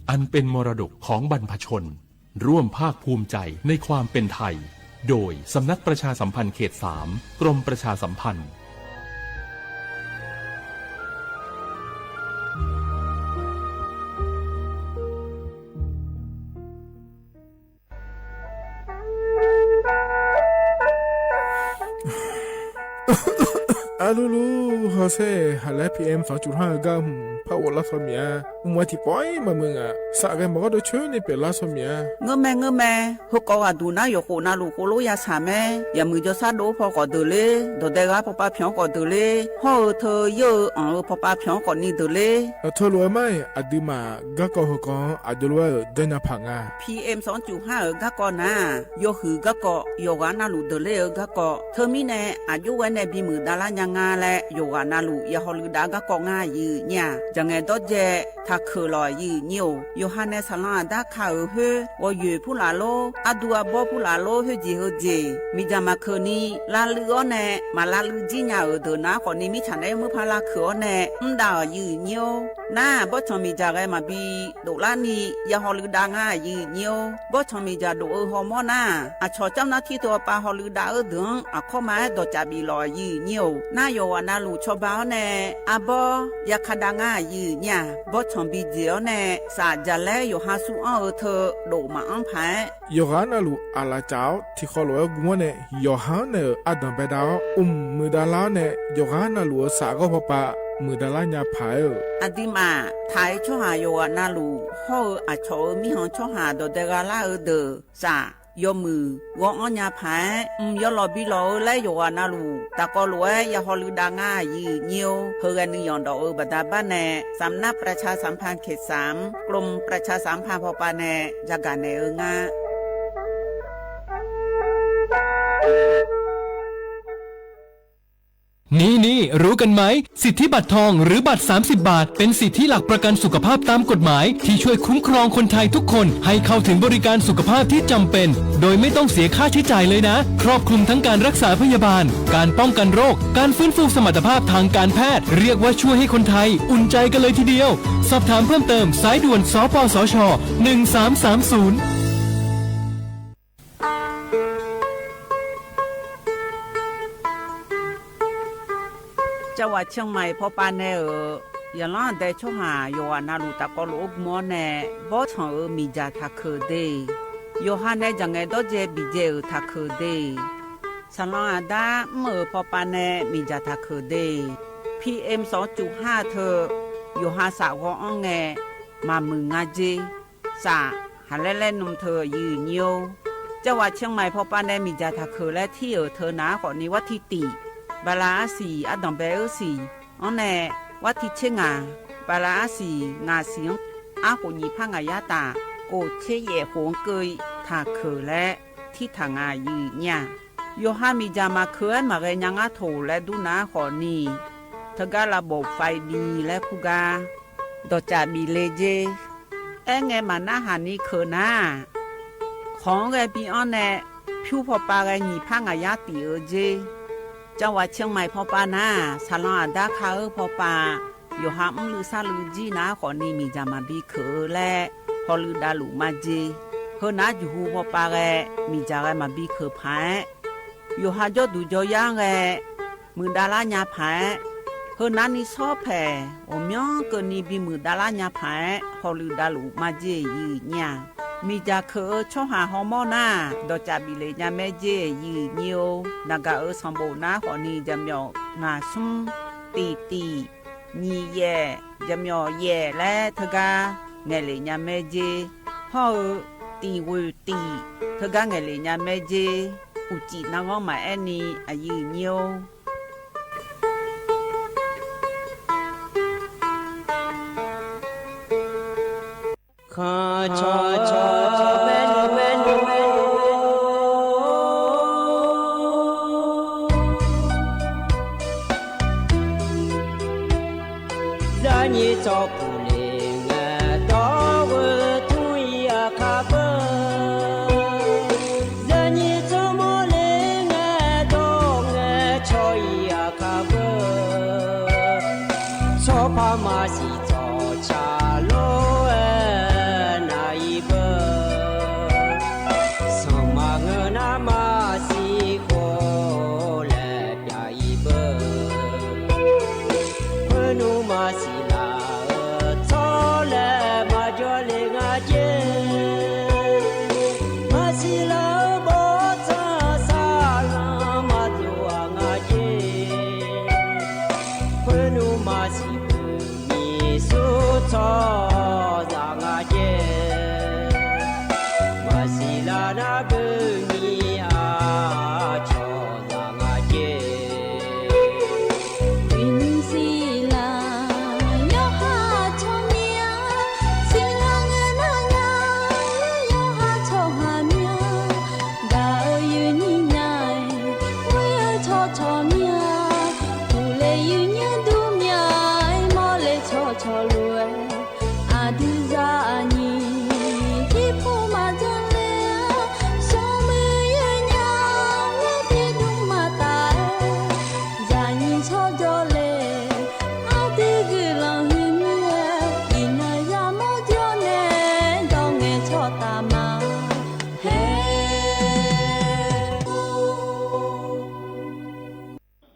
อันเป็นมรดกของบรรพชนร่วมภาคภูมิใจในความเป็นไทยโดยสำนักประชาสัมพันธ์เขต 3 กรมประชาสัมพันธ์อาลูลูฮอเซ่ฮัลเลพีเอ็ม2.5กัมพาวลาสเมียมัวที่ปอยมามึงอ่ะสักแกมันก็โดนช่วยในเป็นลาสเมียเงแม่ฮกว่าดูน่าอยู่โคน่าลูโคโลยาสาแม่อย่ามือจะซาโดพอก็เดเลยโดเดกาพอป้าเพียงก็เดเลยฮอเธอเยอะพอป้าเพียงก็นี่เดเลยเธอรวยไหมอดีมาก็ก็ฮกอดีรวยเดินพังอ่ะ PM 2.5ก็นะโยหือก็โยกานาลูเดเลยก็เธอมีแน่อายุวันในบีมือดารายังงาและโยกานาลูยาฮอลือดาก็ง่ายยืเนี่ยจังไงตัวเจถ้าเคยลอยยืนิวโยฮันเนสลาดาข่าวเฮว่าอยู่ผู้ลาโลอดัวบอผู้ลาโลเฮจีเฮจีมีจามาคืนนี้ลาลือเน่มาลาลือจีน่าเดินนะคนนี้มีฉันได้เมื่อพาลาคือเน่ดาวยืนิวน่าบ่ชมีจาไงมาบีดูลานี่ยาฮอลือดาง่ายยืนิวบ่ชมีจาดูฮอร์โมนาอาชอเจ้าหน้าที่ตัวปาฮอลือดาดึงอาข้อมาดจับบีลอยยืนิวน่าโยวานาลูชอบบ้าเน่อาบอยาคดาง่ายยืเนี่ยบ่ชมีเจียวเน่สาจะแลอยู่หาสู้เอาเธอโดมาอังไพโยฮานาลูอาลาเจ้าที่เขาลอยกัวเนี่ยโยฮานาอดัมเบดาวมือดาลาเนี่ยโยฮานาลูสาก็พอปะมือดาลาญาพายอดีมาไทยช่อหาโยวานาลูห่ออาชอมีห้องช่อหาโดเดกาลาเดอสายมือวงอัญญาพายยอลอบิโลและโยวานาลูตะกอลวยยาฮอลือดาง่ายยืเนียวเฮกันนิยอนดอกบัดาบ้านแน่สำนักประชาสัมพันธ์เขต 3กรมประชาสัมพันธ์พอปาแน่จากการเนงานี่รู้กันไหมสิทธิบัตรทองหรือบัตร30 บาทเป็นสิทธิหลักประกันสุขภาพตามกฎหมายที่ช่วยคุ้มครองคนไทยทุกคนให้เข้าถึงบริการสุขภาพที่จำเป็นโดยไม่ต้องเสียค่าใช้จ่ายเลยนะครอบคลุมทั้งการรักษาพยาบาลการป้องกันโรคการฟื้นฟูสมรรถภาพทางการแพทย์เรียกว่าช่วยให้คนไทยอุ่นใจกันเลยทีเดียวสอบถามเพิ่มเติมสายด่วนสปสช1330จังหวัดเชียงใหม่พอปานแน่อย่างนั้นได้ช่วงหาโยนาลูตะกอลูกมอแน่บ่ชงมีจาทักคือเดโยฮันได้จังไงดอเจบิเจทักคือเดสลองอาดาเมื่อพอปานแน่มีจาทักคือเด PM 2.5 เธอโยฮาสาวของแงมามึงงาเจสาหันเล่นนมเธอยืนโยจังหวัดเชียงใหม่พอปานแน่มีจาทักคือและที่เธอหนาก่อนนี้ว่าที่ติบาลาสีอดัมเบลสีอันแน่วัดที่เชงาบาลาสีงาเสียงอากุญีพังอายาตาโกเชเยหงเกยทาเคและที่ทางอายืเนี่ยโยฮามีจามาเคยมาเรยังอาโถและดูนาขอนีเธอก็ระบบไฟดีและพูกาดอจาบีเลเจไงมาหน้าหานี้เคอหน้าของไงปีอันแน่ผิวพอปาไงญีพังอายาตีเจจังหวัดเชียงใหม่พอปานาซาลองอาดาคาพอปาโยฮามลือซาลือจีนาขอนี่มีจามาบีเคอและพอลือดาลูมาเจเฮนาจูฮูพอปาแกมีจาแกมาบีเคอพายโยฮาจอดูจอย่างแกมือดาลาญาพายเฮนานี่ชอบแผ่โอมยองเกินนี่บีมือดาลาญาพายพอลือดาลูมาเจยืเนี่ยมีจาเคอช่อหาฮอร์โมนาดอจาบิเลยญาแม่เจยืเนียวนากาสมบูนาขอนี่จำยองาซุมตีนีแย่จำยอแย่และเธอกาเงเลยญาแม่เจฮอตีวตีเธอกาเงเลยญาแม่เจอุจินางอมาแอนี่อายืเนียวข้าชอเมนูร้านยี่จอผู้เลี้ยงดอกทุยอาคาเบร้านยี่จอโมเลี้ยงดอกชอยอาคาเบชอบพามาสิจอชาโล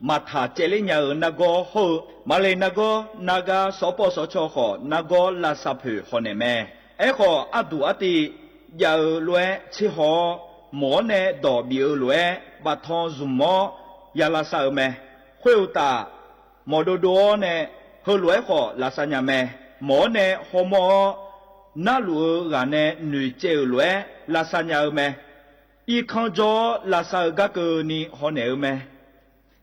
mà thả chế lấy nhờ nago hô mà lấy nago naga số po số cho họ nago là sập hử họ nè mẹ ấy họ adu ati giờ lúa chỉ họ mỏ nè đỏ biểu lúa bà thon dùng mỏ giờ là sao mẹ khuêu ta mỏ đồ đồ nè hơ lúa họ là sao nhà mẹ mỏ nè họ mỏ na lúa gà nè nữ chế lúa là sao nhà mẹ y không cho là sao các cơ ni họ nè mẹ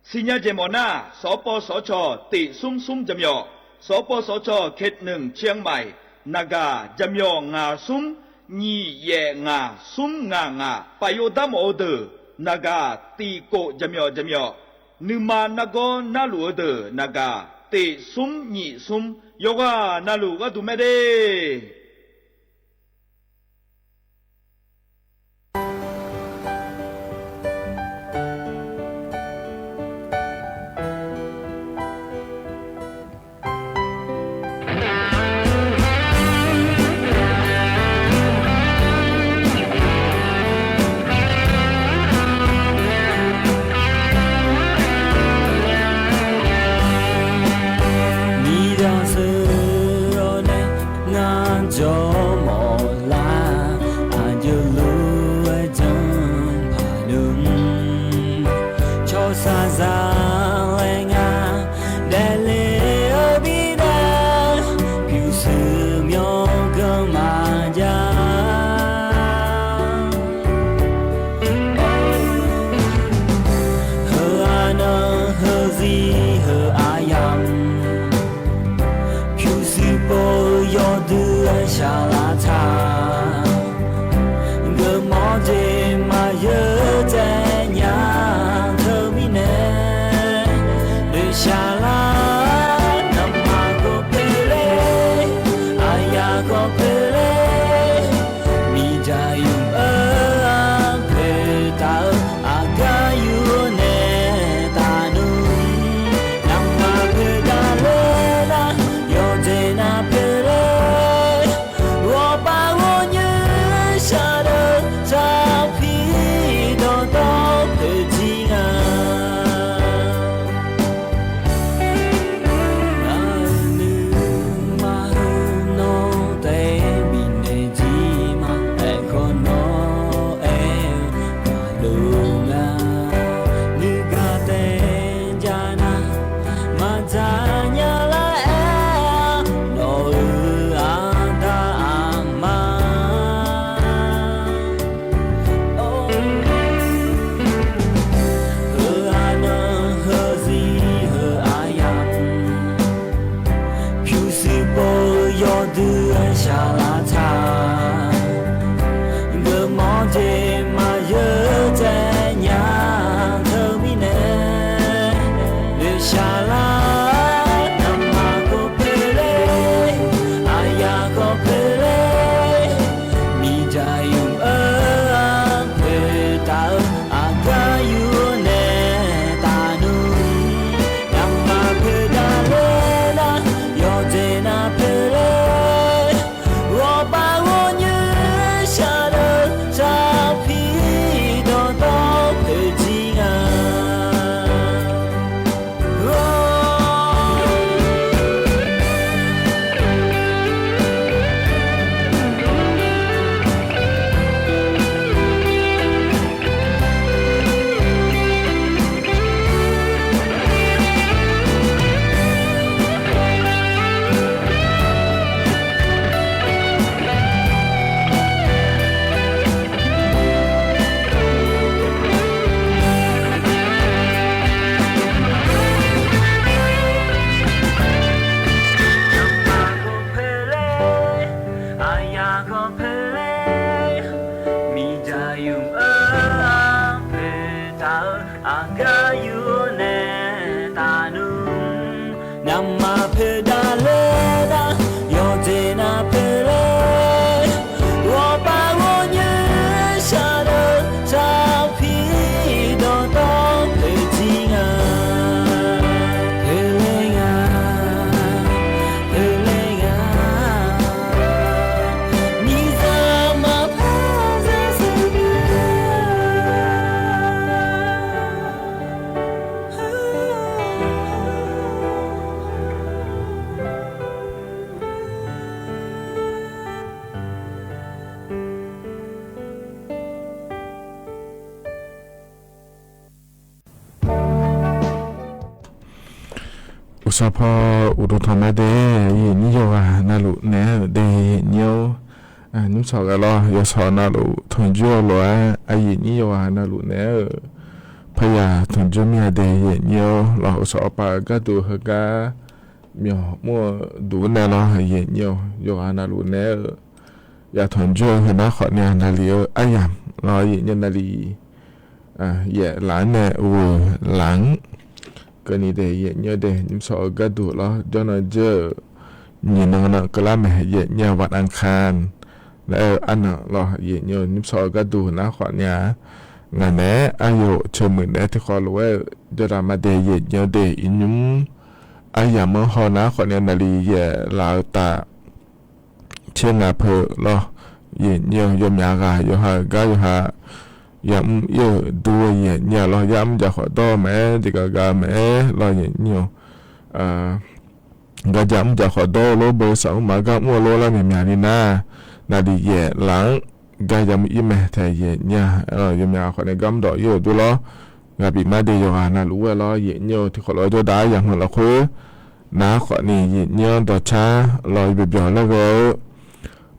xin nhớ chế mỏ na số po số cho tỷ sum sum chấm nhỏ số po số cho kết nương chiang mày naga chấm nhỏ ngà sum nhị ye ngà sum ngà bayo đam ô tử naga tỷ cổ chấm nhỏ numa nago na lúa tử naga tỷ sum nhị sum yoga na lúa tu mẹ đê Ni สพอุดมธรรมเดยนิโยานาลุเนเดเนียวนุ่มสอกะลอยสอนาลุทนจัวลอยอายินิโยานาลุเนพยาทนจัวเมียเดยเนียวลอสอปากะดูฮกาเมียวมัวดูเนลอเยเนียวโยานาลุเนยาทนจัวฮนาขอเนียนาลีอายามลอเยเนียนาลีเยหลานเนหลังก็นี่เดยเนียเดนิมสอกะดูลอจอนเจอนี่นงกะลาเมเยเนียวันอังคารแล้วอันน่ะรอเยเนียนิมสอกะดูนะขอเนี่ยงานแน่อายุเชื่อมือแน่ที่ขอรู้ว่าจะรามาเดยเนียเดอินุมอายามฮอนะขอเนี่ยนาลีเยลาวตาเชื่องาเพอรอเยเนียยมยากายฮากายฮายามเยดูเยเนียรอยามจะขอต่อแม่ดิกากาแม่รอเยเนียก็จำจะขอโดโลเบอร์สองมาก็มัวโลละมีมีนี่นะนาดีเย่หลังก็จำอีเมทเย่เนี่ยยังมีคนในกำดอกอยู่ดูล้องาบีมาเดียวนะรู้ว่าล้อเย่เนี่ยที่ขอล้อจะได้อย่างหัวละคือน้าขอนี่เย่เนี่ยต่อช้าลอยแบบย้อนแล้วก็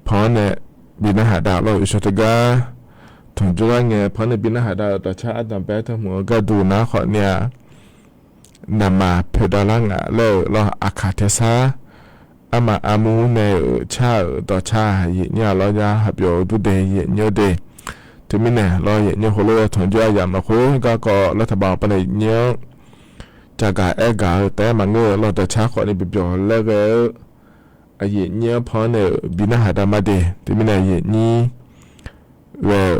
พอเนี่ยบินหาดาวเราอิสระกาถึงจุดว่าไงพอเนี่ยบินหาดาวต่อช้าตามแปะทั้งหัวก็ดูน้าขอเนี่ยนำมาเพดาลังอ่ะเล่รออาคาเทซาอามาอามูในชาต่อชาเยเนี่ยเราจะหับโยดูเดยเนี่ยเดถึงไม่เนี่ยเราเยเนี่ยคนเราถอนจ้าอย่างเราก็รัฐบาลปนเนี่ยจากการกาแต่มันเงเราต่อชาขอในบิบโยแล้วก็เยเนี่ยพอเนี่ยบินาหาดามาเดถึงไม่เนี่ยเยนี่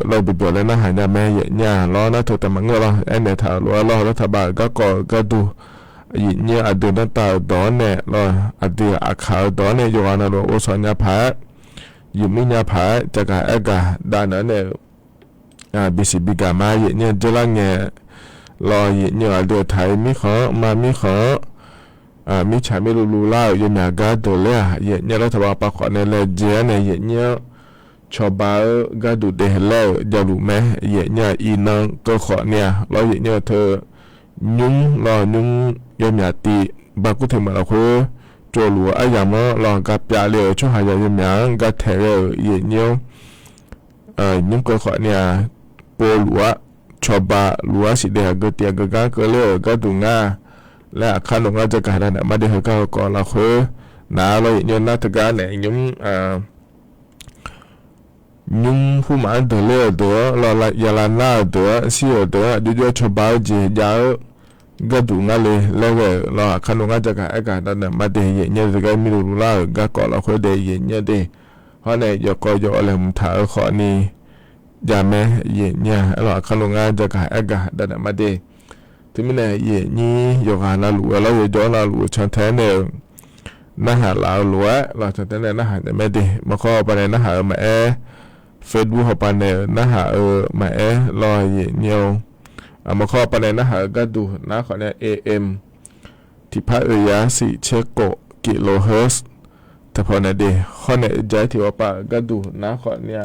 เราบิบแล้วนะหายาแม่เนี่ยล้อนะเธอแต่มันเงเราเนี่ยถามว่าเรารัฐบาลก็ดูยินเนี่ยอดีตนั้นตาดอนเนี่ยเราอดีตอาคาดอนเนี่ยอยู่อันนั้นเราโอสอนยาผาอยู่มิญาผาจากการกาด้านนั้นเนี่ยบิสิบิกามายินเนี่ยจะลังเนี่ยเรายินเนี่ยอดีตไทยมิขอมามิขอมิชามิลูล่าอยู่เนี่ยกาโดเล่ยินเนี่ยรัฐบาลปะขอเนี่ยเลยเจเนี่ยยินเนี่ยชาวบ้านก็ดูเดลแล้วจะรู้ไหมเย่เนี่ยอีนังก็ขอเนี่ยเราเย่เนี่ยเธอยุ่งเรายุ่งยมยาตีบางกุเทมาเราคือโจลัวไอ้ยามเรากับยาเลี้ยวช่วยหายายมยังก็เทเร่เย่เนี่ยยุ่งก็ขอเนี่ยปลัวชาวบ้านลัวสิเดียก็เตียก็การก็เลี้ยวก็ดูง่าและขั้นตอนจะการนั้นมาเดี๋ยวก็ก่อนเราคือน้าเราเย่เนี่ยน่าจะการเนี่ยยุ่งนุ่งผู้มันเดือดตัวเราอยากน่าตัวเสียตัวดูชาวบ้านเจียาวก็ดูงั้นเลยแล้วก็เราขนมก็จะการการนั้นมาเดียเนี่ยจะก็ไม่รู้ล่าก็ก่อนเราคุยเดียเนี่ยเดียเพราะเนี่ยอยากก็อยากอะไรมันถ่ายขอนี่อย่าแม่เนี่ยเราขนมก็จะการการนั้นมาเดียถึงไม่เนี่ยนี่อยากหาหลัวเราอยากย้อนหลัวฉันแท้เนี่ยน่าหาหลัวเราฉันแท้เนี่ยน่าหาแต่ไม่ดีมาข้อไปเนี่ยน่าหามาFacebook เขาไปเนี่ยนะฮะมาลอยเนียวมาข้อไปเนี่ยนะฮะก็ดูนะขอเนี่ย AM ที่พัดยาสิเชโกกิโลเฮิร์ตแต่พอเนี่ยเดข้อเนี่ยใจที่ว่าปะก็ดูนะขอเนี่ย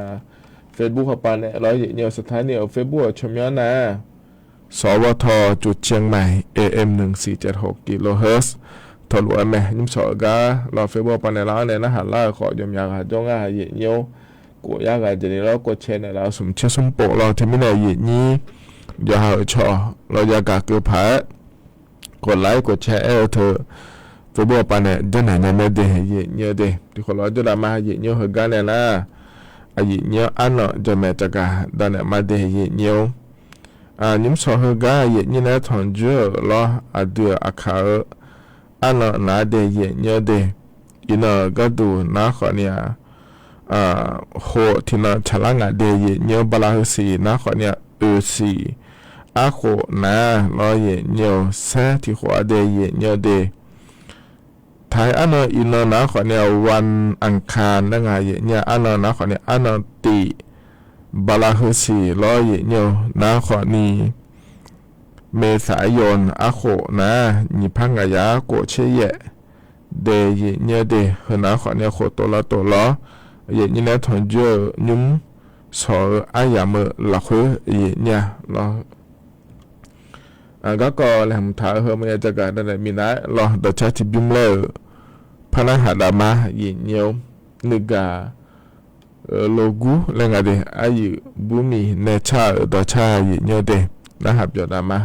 Facebook เขาไปเนี่ยลอยเนียวสถานี Facebook ชมย้อนนะสวทจุดเชียงใหม่ AM 1476กิโลเฮิร์ตทะลุแม่ยิ้มสอกาเรา Facebook ไปเนี่ยแล้วเนี่ยนะฮะล่าขอยมยาหาจ้องหาเนียวกูอยากจะได้เราก็เช่นเราสมเชื่อสมปกเราที่ไม่ได้ยินนี้อย่าหาชอเราอยากเกิดผากดไลค์กดแชร์เธอตัวบัวปานเนี่ยจะไหนเนี่ยไม่ได้เยอะเยอะเดที่คนเราจะได้มาเยอะเยอะเหมือนกันเนี่ยนะเยอะเยอะอันเนาะจะแม้จะกะได้เนี่ยมาได้เยอะเยอะยิ้มสอเหมือนกันเยอะเยอะเนี่ยถอนเจอเราเดืออาคาอันเนาะน่าได้เยอะเยอะเดอีเนาะก็ดูน่าขอเนี่ยโหที่น่าฉลาดเดียเยอะบลาสีนะขอเนี่ยสีอาโคนะรอเยเยอะแซ่ที่หัวเดียเยอะเดท้ายอันนั้นอินนะขอเนี่ยวันอังคารนั่งไงเนี่ยอันนั้นนะขอเนี่ยอันนั้นตีบลาสีรอเยเยอะนะขอนี้เมษายนอาโคนะนิพังกายาโกเชยเดยเยอะเดเฮนะขอเนี่ยโคตัวละเยนี่นะทอนเจอนุ่มสออายามหลักเหยเนี่ยเรา ก็ก็แหลมถาเฮมันจะกันนั่นแหละมีนะรอดชาติบิมเลอพนักหาดามายินเยวนึกาโลกูเรื่องอะไรอายุบุมีเนชาดชายินเยวเดนะครับจอดามา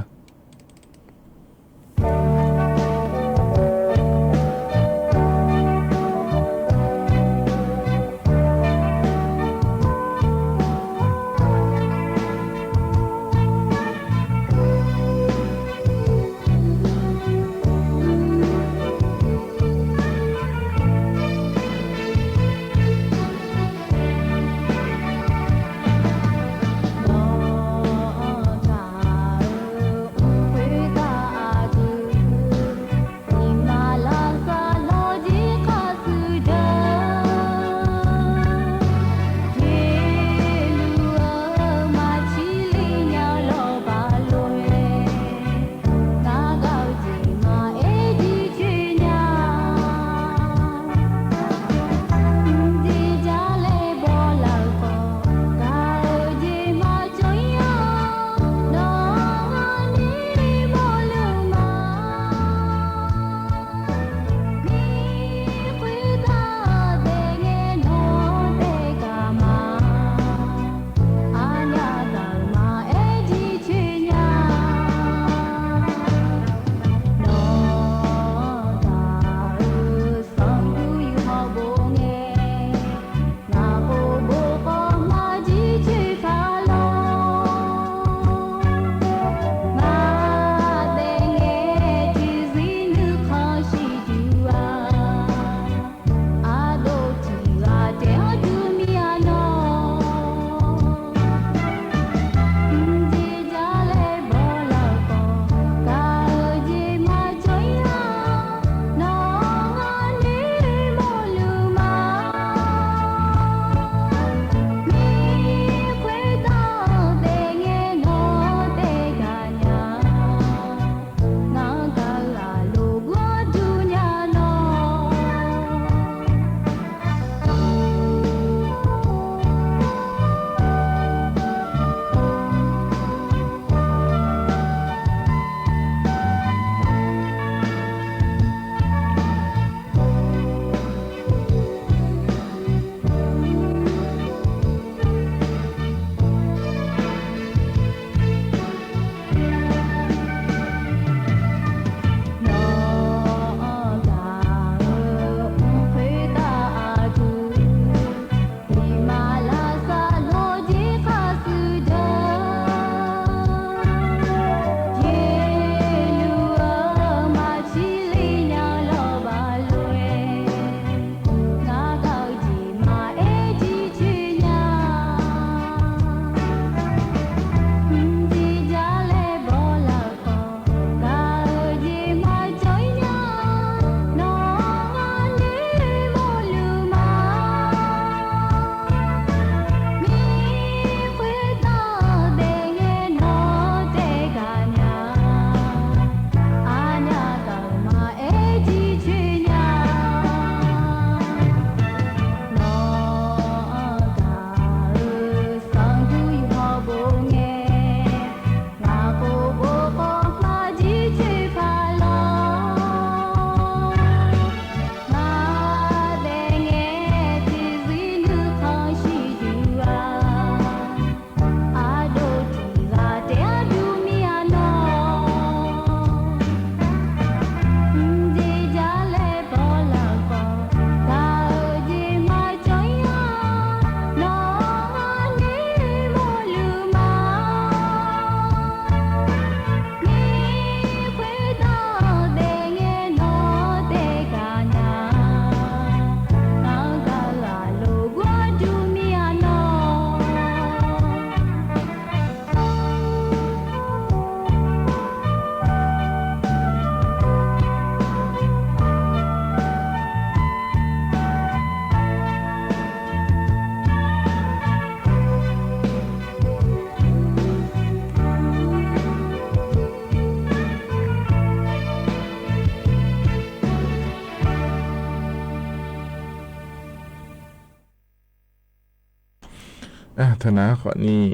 ธนาขอนี่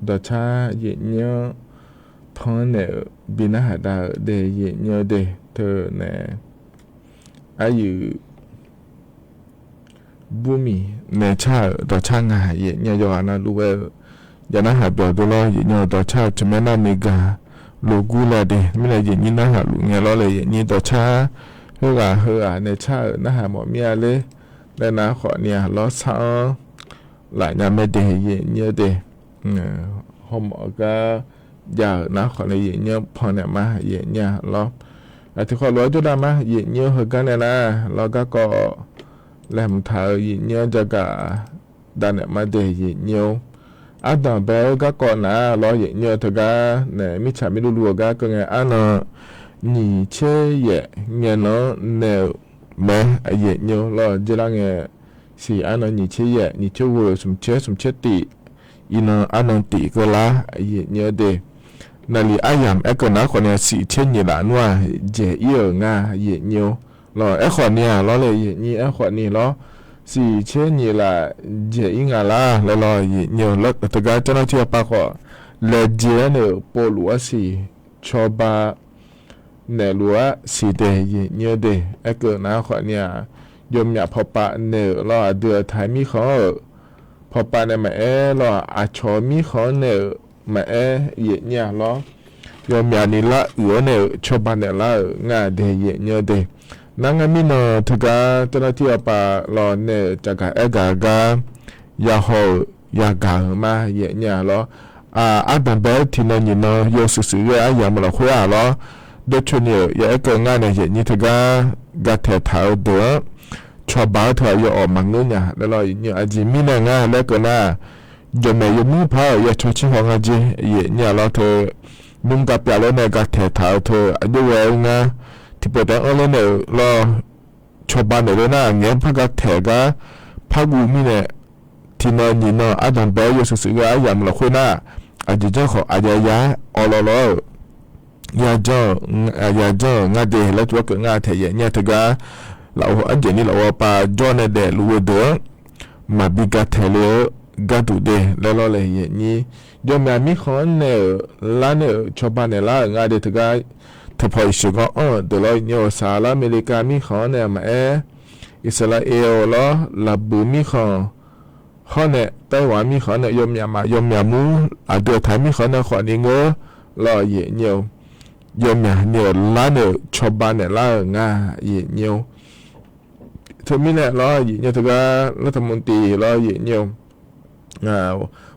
ดอชาเย็นเนาะพ con ne bina hada de ye nyo de to ne ayu bumi ne cha do cha nga ye nyo yo na lu we ya na ha byo do lo ye nyo do cha chmena ne ga lo gu la de mi na ye ni na ha lu nge lo le ye ni do cha ho ga ne cha na ha mo mi ale le na kho ni lo sa la nya me de ye nyo de hôm ở giờ nó còn là gì nhớ phần này mà gì nha lo thì khó lối chúng ta mà gì nhớ hơn cái này là lo các có làm thợ gì nhớ cho cả đàn này mà để gì nhớ ăn tầm bé các con là lo gì nhớ thật cả này mi chả mi lùa cả cái này ăn nó nhỉ chơi gì nghe nó nèo mẹ gì nhớ lo chỉ là nghe xì ăn nó nhỉ chơi vừa sum chết tị ina anan ti ko la ye nye de na li ayam e ko na ko ne si chen ni la nwa je iyo nga ye nyo lo e ko ni lo le ye ni e ko ni lo si chen ni la je inga la lo ye nyo lo ta ga ta na ti pa ko le je ne po lu si choba ne lu si de ye nyo de e ko na ko ni yom ya pho pa ne lo de thai mi khoพอปาเนี่ยมาloอาชอมีขอเนี่ยมาเยเนี่ยloยอมยานี่ละเนี่ยชอบเนี่ยละงาเดเยเนี่ยเดนังมีnoทุกาตนาที่ปาloเนี่ยจักกากายาโหยากามาเยเนี่ยloอาดันเบลที่นั่นนี่noโยสุๆอ่ะยามละคุยอ่ะloโดชเนี่ยยาก็งาเนี่ยเยนี่ทุกากาเทถาเดชอบบ้าเธออย่าออกมังเงี้ยแล้วเราเนี่ยอาจจะมีแรงงานแล้วก็น่าจะไม่ยมือพายอย่าชดชิของอาจจะเนี่ยเราเธอนุ่งกับยาแล้วเนี่ยก็เทถาเธออาจจะเวงาที่ปวดแต่อะไรเนี่ยเราชอบบ้านเนี่ยน่าเงี้ยพักก็เทก็พักกูมีเนี่ยที่นอนนี่เนาะอาจารย์เบลอยู่สุดๆก็อย่างเราคุยน่าอาจจะเจ้าของอาจจะย้ายออลอยากเจ้างาเดแล้วตัวก็งาเทเนี่ยเธอก็เราอันเจนี่เราปาจอเนี่ยเดลูเดอมาบิกาเทเลกัตุเดแล้วเราเลยอย่างนี้ยอมมีคนเนี่ยล้านเนี่ยชาวบ้านเนี่ยล้างานเด็กก็ถ้าพออีกก็เดี๋ยวเราเนี่ยสหรัฐอเมริกามีคนเนี่ยมาอิสราเอลแล้วลาบูมีคนเนี่ยไต้หวันมีคนเนี่ยยอมมูเดือดไทยมีคนเนี่ยคนนี้เงอเราอย่างเนี่ยยอมเนี่ยล้านเนี่ยชาวบ้านเนี่ยล้างานอย่างเนี่ยทมีเนี่ยเราอย่างเนี่ยถือว่ารัฐมนตรีเราอย่างเนี่ย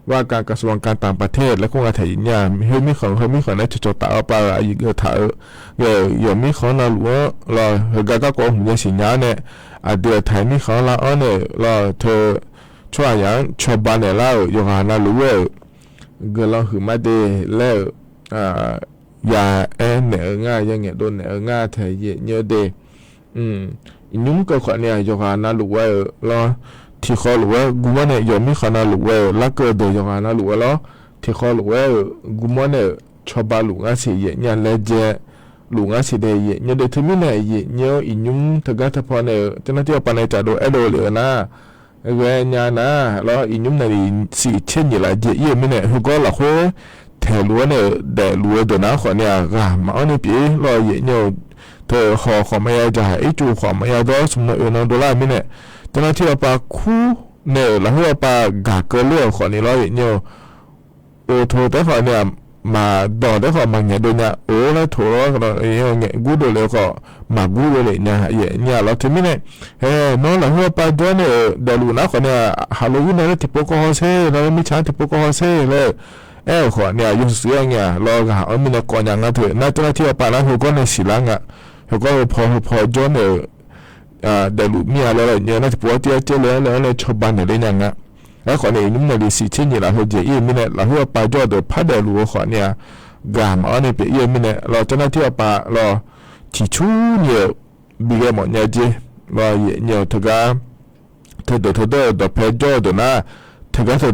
ว่าการกระทรวงการต่างประเทศและคงอาศัยเนี่ยเฮ้ยมีของในจุดต่างๆไปอีกถ่ายอย่างมีของเราหรือว่าเราเฮ้ยก็โกงหัวสิญญาเนี่ยเดือดไทยมีของเราเนี่ยเราเธอช่วยอย่างชาวบ้านเนี่ยเราอย่างเราหรือว่าเราหือมาเดแล้วอย่าเนี่ยง่ายอย่างเงี้ยโดนเนี่ยง่ายแต่เนี่ยเดยุ่งกับคนเนี่ยอย่างนั้นหรือว่าเราที่เขาหรือว่ากูมันเนี่ยยังไม่ขนาดหรือว่าลักเกอร์เดียวอย่างนั้นหรือว่าเราที่เขาหรือว่ากูมันเนี่ยชอบบ้านหลวงอาศัยเนี่ยเลยเจหลวงอาศัยเนี่ยเดี๋ยวที่มีเนี่ยเนี่ยยุ่งถ้าเกิดพอเนี่ยจะน่าที่ว่าปนจะโดนเลยนะเวียนนะแล้วยุ่งเนี่ยสี่เช่นอย่างไรเยี่ยมเนี่ยเขาก็หลักว่าแถวล้วนเนี่ยแต่ล้วนตัวน้าคนเนี่ยมาเอาเนี่ยปีเราเนี่ยเธอขอไม่ยาจะให้จูขอไม่ยาดอสมมตินดอลลาร์มิเนี่ยตอนที่ว่าปาคู่เนี่ยแล้วว่าปากากเกลือขอนี่เราเนี่ยโอโทแต่ขอเนี่ยมาดอแต่ขอมาเนี่ยโดนเนี่ยโอ้แล้วโถเราเนี่ยกูโดนเลยก็มากูเลยเนี่ยเราถึงเนี่ยน้องแล้วว่าปาดอเนี่ยเดลูนะขอเนี่ยฮาโลวีนเนี่ยที่ปกฮอเซ่เราไม่ช้าที่ปกฮอเซ่เลยขอเนี่ยยุ่งเสียเนี่ยเราก็มีเนี่ยก่อนอย่างนั้นเถอะน่าจะที่ว่าปาแล้วเขาก็ในสิลังเขาก็พอจนเนี่ยเดลูมีอะไรเนี่ยน่าจะปวดเจ๊เลยชอบบ้านเนี่ยอย่างเงี้ยแล้วขอเนี่ยนุ่มเนี่ยสิเช่นนี่เราเขาจะมีเนี่ยเราว่าปาจอดพัดเดลูขอเนี่ยกามอันนี้เป็นมีเนี่ยเราจะน่าที่ว่าปาเราที่ชูเนี่ยบีเกมเนี่ยเจเราเนี่ยถึงก็เธอเดเพจอดนะถึงก็เธอ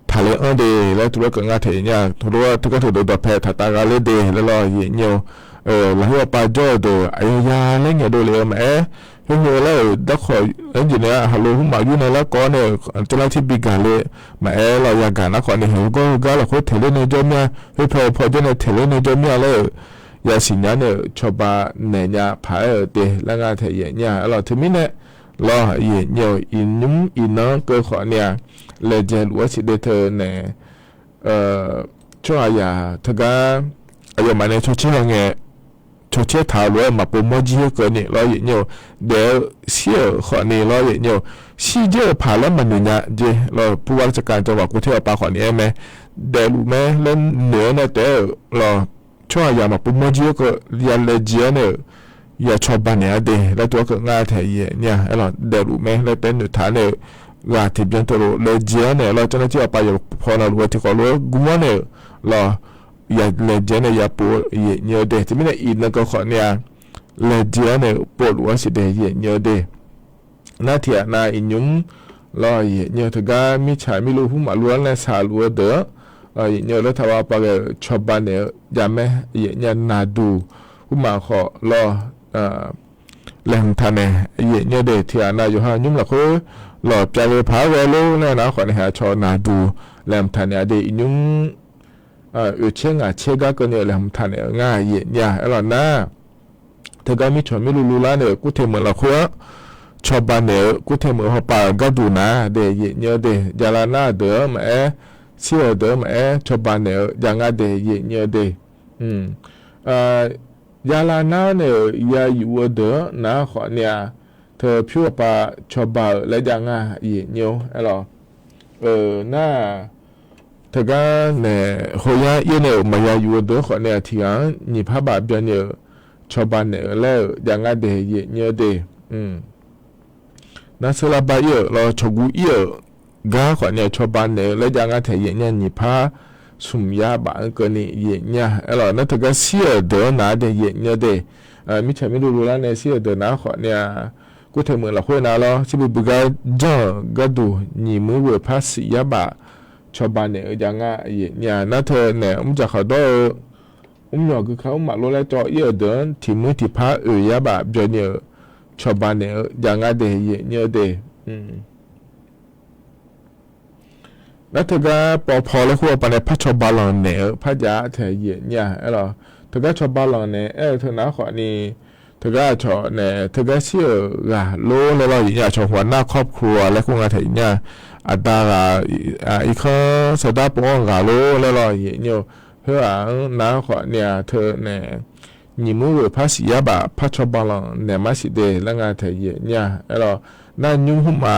ทะเลอันเดแล้วตัวก็งาเทียเนี่ยตัวถึงก็เธอเพจตากาเลเดแล้วเราเนี่ยแล้วว่าปาจอดไอ้ยาเล่นเนี่ยดูเลยมั้ย เฮ้ยแล้วดักขออยู่เนี่ยฮัลโหลมาอยู่ในแล้วก็เนี่ยเจ้าหน้าที่บิการเลยมาเราอยากการนักขอเนี่ยก็เราคุยเทเลในจอมเนี่ยเฮ้ยพอเจ้าเนี่ยเทเลในจอมเนี่ยเลยอย่าสิญญาเนี่ยชอบบ้านเนี่ยผายเตะแล้วงานเทียเนี่ยเราถึงมิเนี่ยเราเยี่ยอินนุ่มอินน้องก็ขอเนี่ยเลยจะรู้สิเดเธอเนี่ยช่วยอย่าถ้าก็อย่ามาในช่วยเชื่อไงช่วยเชื่อถาวรมาปุ่มมอจีก็เนี่ยเราเนี่ยเดี๋ยวเสียขอเนี่ยเราเนี่ยสิเจอผ่านแล้วมันเนี่ยเจเราผู้ว่าราชการจังหวัดกรุงเทพปาขอเนี่ยไหมเดี๋ยวรู้ไหมเล่นเหนือเนี่ยแต่เราช่วยอย่ามาปุ่มมอจีก็อย่าเลยเจียเนี่ยอย่าชอบบ้านเนี่ยเดี๋ยวแล้วตัวก็ง่ายแท้เนี่ยเราเดี๋ยวรู้ไหมแล้วเป็นหนุฐานเนี่ยว่าที่เป็นตัวเลยเจียเนี่ยเราจะนั่งที่เอาไปอยู่พอเรารู้ที่เขารู้กูว่าเนี่ยเราอย่าเลยเจียเนี่ยอย่าปวดเนี่ยเดี๋ยวที่ไม่ได้อินแล้วก็ขอเนี่ยเลยเจียเนี่ยปวดหัวสิเดี๋ยวเนี่ยเดี๋ยวน่าเถียน่าอินยุ่งเราเนี่ยถึงก็มีชายไม่รู้ผู้มาล้วนและสาล้วนเด้อเนี่ยแล้วถ้าว่าไปชอบบ้านเนี่ยอย่าไม่เนี่ยน่าดูผู้มาขอรอแรงทันเนี่ยเดี๋ยวที่น่าอยู่ห้ายุ่งละคือหลอดใจเลยพาเวลูเนี่ยนะขอเนี่ยชอนาดูแหลมทันเนี่ยเดี๋ยวยุ่งเชื่อเชื่อก็เนี่ยแหลมทันเนี่ยง่ายเนี่ยอร่อยนะเธอก็มีชวนไม่รู้ละเนี่ยกูเทเหมือนละคือชอบบ้านเนี่ยกูเทเหมือนเขาป่าก็ดูนะเดี๋ยวเนี่ยเดี๋ยวยาลานาเดี๋ยวมาเสียเดี๋ยวมาชอบบ้านเนี่ยยังไงเดี๋ยวเนี่ยเดี๋ยวยาลานาเนี่ยยาอยู่เดี๋ยวนะขอเนี่ยเธอพิวปาชอบบ่าวและยังไงเนี่ยอะไรน่าเธอก็เนี่ยเขาเนี่ยมาอยู่เดี๋ยวขอเนี่ยที่อ่ะนี่พระบาทเบียเนี่ยชอบบ้านเนี่ยแล้วยังไงเดี๋ยวเนี่ยเดี๋ยวนั่นสลับไปเยอะเราชกูเยอะก้าขอเนี่ยชอบบ้านเนี่ยแล้วยังไงเดี๋ยวเนี่ยนี่พระสุมยาบ้านก็นี่เนี่ยอะไรนั่นเธอก็เสียเดี๋ยวนะเดี๋ยวเนี่ยเดี๋ยวมิใช่ไม่รู้แล้วเนี่ยเสียเดี๋ยวนะขอเนี่ยกูเทมือละคุยนะเราสิบุกจ้างก็ดูนี่มือเวพัสยาบะชาวบ้านเนี่ยยังไงเนี่ยนั่นเธอเนี่ยจะเขาดูหยอกคือเขามาโลแล้วจ่อเยอะเดินที่มือที่พระยาบะเจอเนี่ยชาวบ้านเนี่ยยังไงเดี๋ยวเนี่ยเดี๋ยวนั่นเธอก็พอแล้วคุยไปในพระชาวบ้านเนี่ยพระยาเธอเนี่ยอะไรเธอก็ชาวบ้านเนี่ยเธอหน้าขอนี่เธอก็ชอเนี่ยเธอก็เชื่อว่าโลแล้วเราอย่างชอหัวหน้าครอบครัวและคงอาศัยเนี่ยอัตราอีกข้อสดาปงกาโลแล้วเราอย่างเนี่ยเพื่อหน้าขอเนี่ยเธอเนี่ยนิมือภาษียาบะพัชบาลังเนี่ยมาสิเดแล้วงานเธอเนี่ยเรานั่นยุ่งมา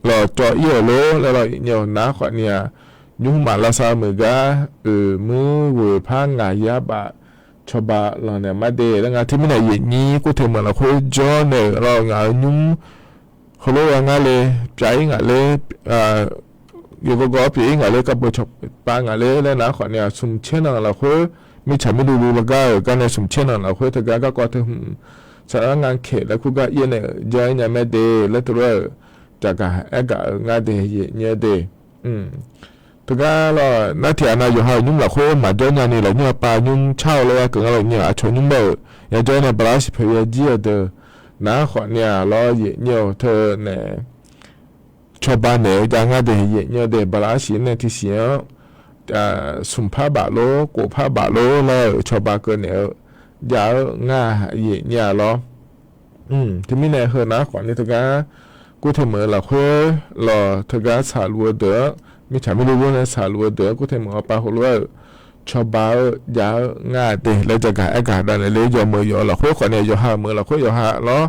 เราจ่อเอี่ยวโลแล้วเราเนี่ยหน้าขอเนี่ยยุ่งมาละสามือกะมือเวพังงายาบะชอบบ้านเนี่ยมาเดแล้วงานที่ไม่ได้อย่างนี้กูเทมันเราคุยจอเนี่ยเรางานยุ่งเขาเรียกว่างานเลยใจงานเลยอยู่ก็ปีงานเลยกับชอบปางานเลยแล้วนะขอเนี่ยสมเช่นเราคุยไม่ฉันไม่รู้ละก็ในสมเช่นเราคุยแต่ก็ถึงสารงานเขตแล้วกูก็ยันเนี่ยใจเนี่ยไม่เดแล้วตัวจากการงานเดเนี่ยเดแต่ก็เราหน้าที่อันนั้นอยู่ให้ยุ่งละคนมาเดินอย่างนี้เราเนี่ยปายุ่งเช่าเลยก็เราเนี่ยชนยุ่งเบอร์อย่างเดินเนี่ยบลาสิเพย์เจียเดอน้าขอเนี่ยเราเนี่ยเธอเนี่ยชาวบ้านเนี่ยยังไงเดี๋ยวเนี่ยเดี๋ยวบลาสิเนี่ยที่เสียสุนผ้าบาโลกูผ้าบาโลแล้วชาวบ้านก็เนี่ยยาวง่ายเนี่ยเราที่มีเนี่ยเหรอน้าขอเนี่ยเธอก็กูทำเหมือนเราคุยเราเธอก็สาลัวเด้อมิฉันไม่รู้ว่าในสาลัวเดี๋ยวกูเทมือปลาหัวว่าชาวบ้านยาวง่ายเดแล้วจะการอากาศดันเลยยอมือยอเราคุยคนเนี่ยยอหามือเราคุยยอหาแล้ว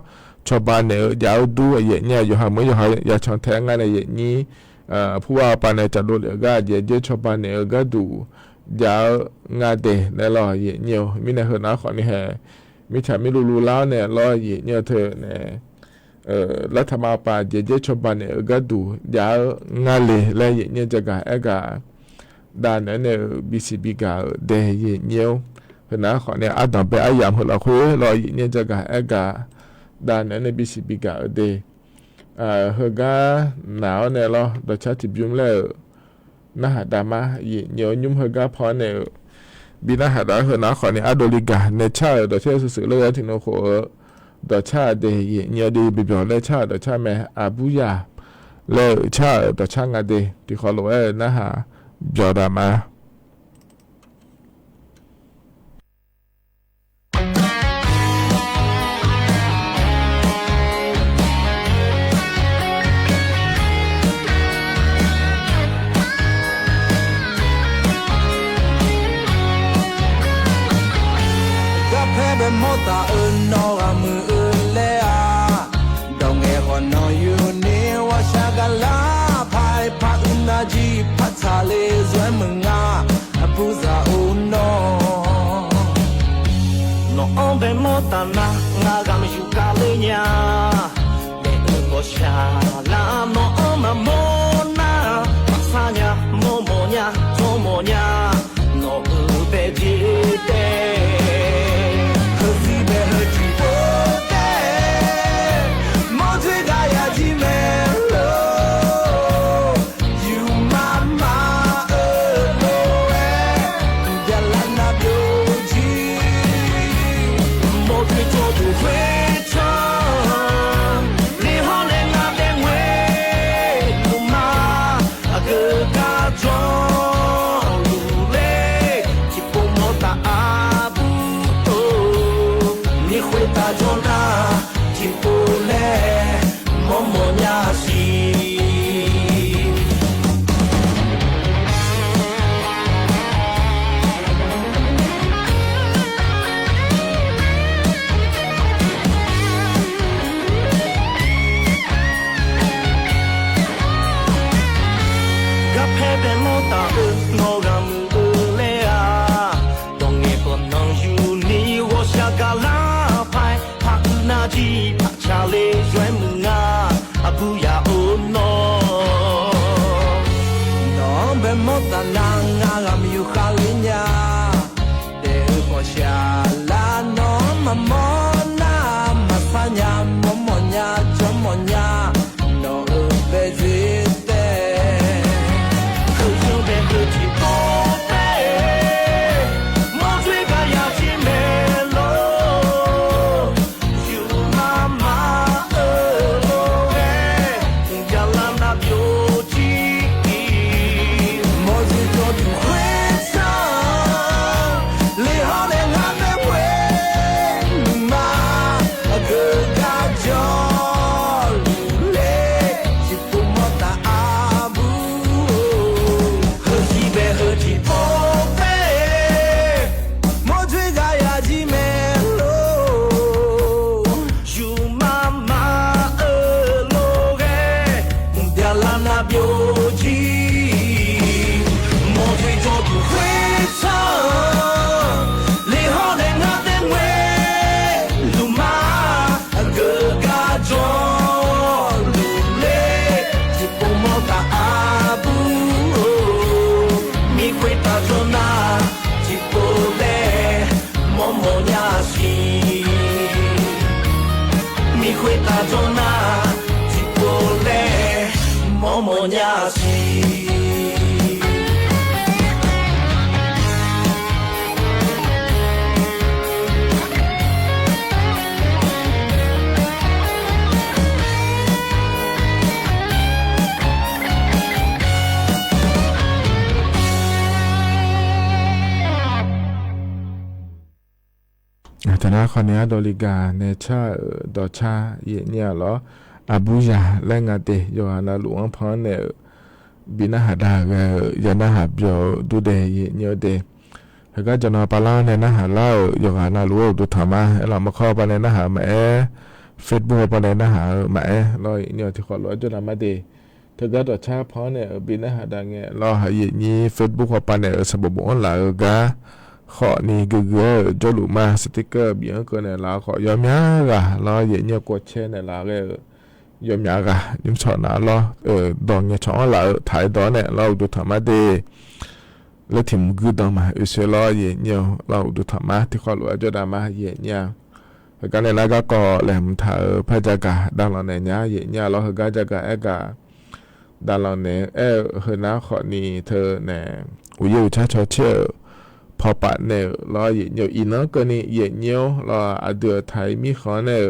ชาวบ้านเนี่ยยาวดูเนี่ยยอหามือยอหายาชอนแทงงานในนี้ผู้ว่าปานในจัดดูเดี๋ยวก็เดี๋ยวชาวบ้านเนี่ยก็ดูยาวง่ายเดแล้วเราเนี่ยมิในเหตุน้าขอนี่แฮมิฉันไม่รู้แล้วเนี่ยเราเนี่ยเธอเนี่ยรัฐบาลป่าเยอะๆชาวบ้านเนี่ยก็ดูยาวง่ายเลยและเนี่ยจะการอากาศด้านนั้นเนี่ยบีซีบีก็เดียเนี่ยเพราะนั้นขอเนี่ยอาจจะเป็นอายามของเราคุยเราเนี่ยจะการอากาศด้านนั้นเนี่ยบีซีบีก็เดียเฮก็หนาวเนี่ยเราโดยเฉพาะที่ยุ่งแล้วน่าหาดามาเนี่ยยุ่งเฮก็พอเนี่ยบินน่าหาดาเฮน่าขอเนี่ยอาโดลิกาเนี่ยใช่โดยเฉพาะสื่อเรื่องที่เราขอ ดอชาเดเยเนียดีบิบอเลชาดอชาแม่อาบุยาเลชาดอชางาเดที่ขอลงนะฮะบิอดามา mota no amule a donge hono yuni wa shagala pai pa unaji patale zwenga abuza uno no ombe mota na ngam yukalenya de ngo shala no oma mona pasanya momonya tomonya no ubediteธนาคารโดลิกาเนเชอร์ดอชาเยเนี่ยเหรออาบูยาและงาเตยอนาหลวงพรเนี่ยบินาหาดาเกยานาหาบยอดูเดเยเนี่ยเดแล้วก็จะนอปาลาในนาหาเล่ายอนาหลวงดูธรรมะเรามาเข้าไปในนาหาแม่เฟซบุ๊กไปในนาหาแม่ลอยเนี่ยที่ขอร้อยจนมาเดเธอก็ดอชาพรเนี่ยบินาหาดาเงี้ยเราหาเยนี่เฟซบุ๊กไปเนี่ยสมบูรณ์หลายกะขอนี่ก็จลุมาสติกเกอร์เบียงก็เนี่ยเราขอยอมยากะเราเยอะเนี่ยกดแชร์เนี่ยเราก็ยอมยากะยิ่งชอบนะเราดองเนี่ยช่องเราถ่ายดองเนี่ยเราดูธรรมะดีแล้วถิ่มกูดองมาเสียเราเยอะเนี่ยเราดูธรรมะที่ขอรู้จะได้มาเยอะเนี่ยแล้วก็เนี่ยเราก็แหลมถ่ายพระจักรดังเราเนี่ยเยอะเนี่ยเราก็จะก็กะดังเราเนี่ยเฮนะขอนี่เธอเนี่ยอุยชาชอเชื่อ พอปะเนี่ยรอเหยียดเหนียวอีน้องก็นี่เหยียดเหนียวรออาเดือไทยมีขอเนี่ย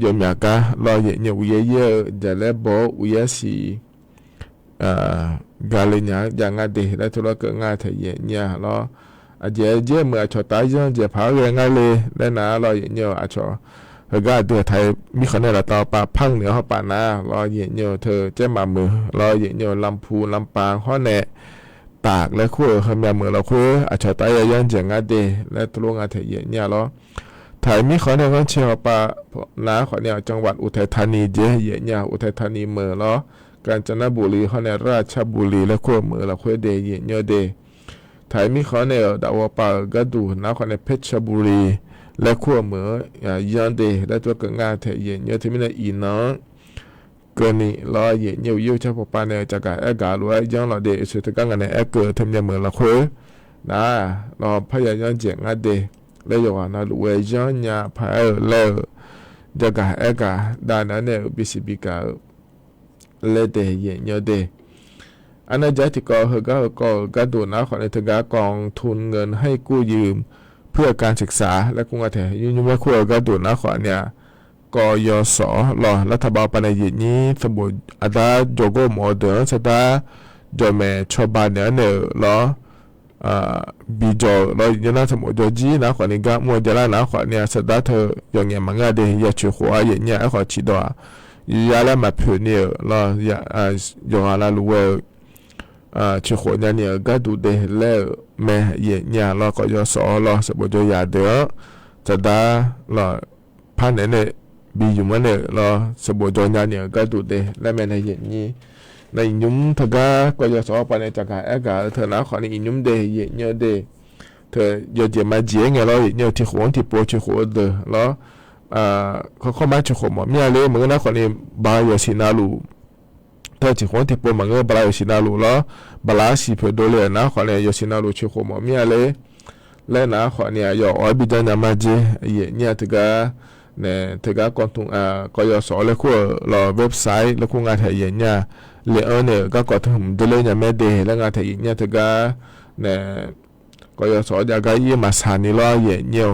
ยมยากะรอเหยียดเหนียวเยอะๆจะแล้วบอกวิสีกาเลยเนี่ยอย่างงั้นเด็กแล้วทุกคนง่ายเถียเนี่ยรออาเจเมื่อชดตายยังจะพาเรื่องง่ายเลยแล้วนะรอเหยียดเหนียวอาชอเฮก็เดือไทยมีขอเนี่ยเราต่อปะพังเหนือเขาปะนะรอเหยียดเหนียวเธอเจ้ามามือรอเหยียดเหนียวลำพูลำปางข้อแน่ตากและคู่คำยามือเราคู่อาชตายยังจะง่ายเดและทุกงานเถียเนี่ยรอไทยมีขอเนี่ยก็เชื่อปะนะขอเนี่ยจังหวัดอุทัยธานีเจเหยียเนี่ยอุทัยธานีเมืองรอกาญจนบุรีขอเนี่ยราชบุรีและคู่เมืองเราคู่เดเหยียเดไทยมีขอเนี่ยดาวปากระดูนะขอเนี่ยเพชรบุรีและขั้วเหมือยันเดและตัวกงานเทียนเยอะที่มีในอีน้องเกินนี่รอเยี่ยวเฉพาะปานในจากการกาลวยยังรอเดสุดที่กันในเกิดทำยังเหมือนละคุยนะรอพยายามเจียงเดและอยู่ว่านะรวยยังเนี่ยพายแล้วจากการกาด้านนั้นเนี่ยบิสิบิกาเลเดเยี่ยเดอันนั้นจะที่ก็กระดูนะขอในถึงการกองทุนเงินให้กู้ยืมเพื่อการศึกษาและกุงเทยุ่งไม่ควรก็ดูนะขอเนี่ยกยศรอรัฐบาลปนยินนี้สมุดอาดาโจโกโมเดอร์สตาจอมชบานเนี่ยรอบีจอรอยันสมุดจอจีนะขอนี่ก็มัวจะละนะขอเนี่ยสตาเธออย่างเงี้ยมันก็เดียช่วยหัวอย่างเงี้ยขอชิดว่ายาละมาเพื่อเนี่ยรอย่างอะไรรู้ว่าช่วยหัวเนี่ยก็ดูเดแล้วแม่เยี่ยเนี่ยเราก็ยอสอเราสมุดยาเดือจะได้เราพันเนี่ยบีอยู่มันเนี่ยเราสมุดยาเนี่ยก็ดูเดและแม่ในเยี่ยนี้ในยุ่มถ้าก็ยอสอไปในจากการเธอหน้าขอในยุ่มเดเยี่ยเนี่ยเดเธอยอดเยี่ยมาเจียงเราเนี่ยที่หัวที่ปวดที่หัวเดอแล้วเขาเข้ามาที่หัวหมอเมียเลยเหมือนนะขอในบาอยู่สินาลูเธอที่หัวที่ปวดมันก็บาอยู่สินาลูแล้วบาลาสีเพื่อดูเลยนะขอเนี่ยอยู่สินาลูที่หัวหมอเมียเลยและนะขอเนี่ยอยู่อ้อยบิดานามาเจเยี่ยเนี่ยถึงเนี่ยถึงก่อนตรงก็ยอสอเลยคู่เราเว็บไซต์แล้วคู่งานถ่ายเยี่ยเนี่ยเลี้ยเนี่ยก็ก่อนถึงดูเลยเนี่ยไม่เดแล้วงานถ่ายเนี่ยถึงเนี่ยก็ยอสอจะก็ยี่มาสานี่ล้อเยี่ยเนี่ย